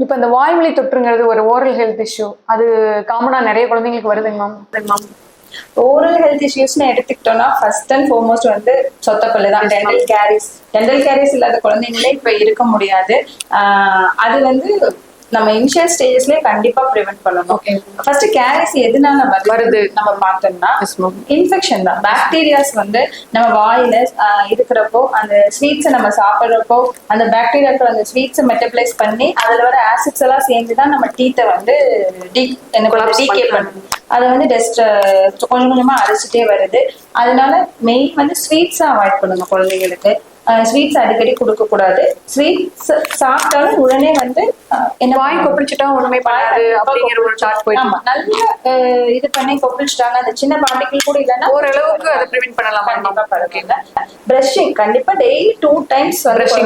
இப்ப இந்த வாய்மொழி தொற்றுங்கிறது ஒரு ஓரல் ஹெல்த் இஷ்யூ, அது காமனா நிறைய குழந்தைங்களுக்கு வருதுங்க மேம். ஓரல் ஹெல்த் இஷ்யூஸ்னு எடுத்துக்கிட்டோம்னா ஃபர்ஸ்ட் அண்ட் ஃபார்மோஸ்ட் வந்து சொத்தப்பல்லு தான். டென்டல் கேரிஸ் இல்லாத குழந்தைங்களே இப்ப இருக்க முடியாது. அது வந்து நம்ம இனிஷியல் ஸ்டேஜஸ்லயே கண்டிப்பா ப்ரிவென்ட் பண்ணணும். ஃபர்ஸ்ட் கேரிஸ் எதனால வருது நம்ம பார்த்தோம்னா இன்ஃபெக்ஷன் தான். பாக்டீரியாஸ் வந்து நம்ம வாயில இருக்கிறப்போ அந்த ஸ்வீட்ஸை நம்ம சாப்பிட்றப்போ அந்த பாக்டீரியாக்கள் அந்த ஸ்வீட்ஸை மெட்டபிளைஸ் பண்ணி அதுல வர ஆசிட்ஸ் எல்லாம் சேர்ந்துதான் நம்ம டீத்தை வந்து டீகே பண்ணும். அதை வந்து கொஞ்சம் கொஞ்சமா அரைச்சிட்டே வருது. அதனால மெயின் வந்து ஸ்வீட்ஸை அவாய்ட் பண்ணுங்க குழந்தைங்களுக்கு. ஸ்வீட்ஸ் அடிக்கடி கொடுக்க கூடாது. ஸ்வீட்ஸ் சாப்பிட்டாலும் உடனே வந்து என்ன வாய் கொப்பளிச்சுட்டா ஒண்ணுமே பண்ணாது அப்படிங்கிற ஒரு சார்ட் போயிட்டு நல்லா இது பண்ணி கொப்பளிச்சுட்டாங்க. அந்த சின்ன பார்ட்டிகிள் கூட இல்லைன்னா ஓரளவுக்கு அதை ப்ரிவென்ட் பண்ணலாம். கண்டிப்பா பரவாயில்ல. பிரஷிங் கண்டிப்பா டெய்லி 2 times பிரஷ்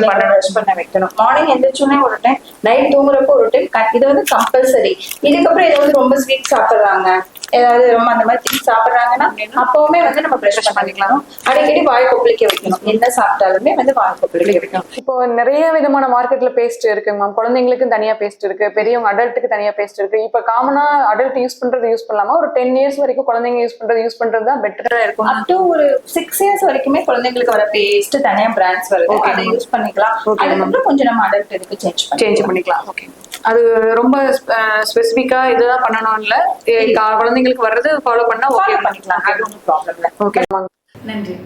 பண்ண வைக்கணும். மார்னிங் எந்திரிச்சோடனே ஒரு டைம், நைட் தூங்குறப்போ ஒரு டைம். இது வந்து கம்பல்சரி. இதுக்கப்புறம் ஏதாவது ரொம்ப ஸ்வீட் சாப்பிடுறாங்க, ஏதாவது ரொம்ப அந்த மாதிரி திங்ஸ் சாப்பிடுறாங்கன்னா அப்பவுமே வந்து நம்ம பிரஷ் பண்ணிக்கலாம். அடிக்கடி வாய் கொப்பளிக்க வைக்கணும். என்ன சாப்பிட்டாலுமே வந்து வாய் கொப்பளிக்க வைக்கணும். இப்போ நிறைய விதமான மார்க்கெட்ல பேஸ்ட் இருக்குங்க மேம். குழந்தைங்களுக்கு தனியா பேஸ்ட் இருக்கு, பெரியவங்க அடல்ட்டுக்கு தனியா பேஸ்ட் இருக்கு. இப்ப காமனா அடல்ட் யூஸ் பண்ணலாமா? ஒரு 10 years வரைக்கும் குழந்தைங்க யூஸ் பண்றது தான் பெட்டரா இருக்கும். அப் டு ஒரு 6 years வரைக்குமே குழந்தைங்களுக்கு வர பேஸ்ட் தனியா பிராண்ட்ஸ் வருது, அதை யூஸ் பண்ணிக்கலாம். அதுக்கப்புறம் கொஞ்சம் நம்ம அடல்ட் இதுக்கு சேஞ்ச் பண்ணிக்கலாம். ஓகே, அது ரொம்ப ஸ்பெசிபிக்கா இதுதான் பண்ணணும் இல்ல, குழந்தைங்களுக்கு வர்றது ஃபாலோ பண்ணா ஓகே பண்ணிக்கலாம். அது ஒன்றும் ப்ராப்ளம் இல்லை. ஓகே, நன்றி.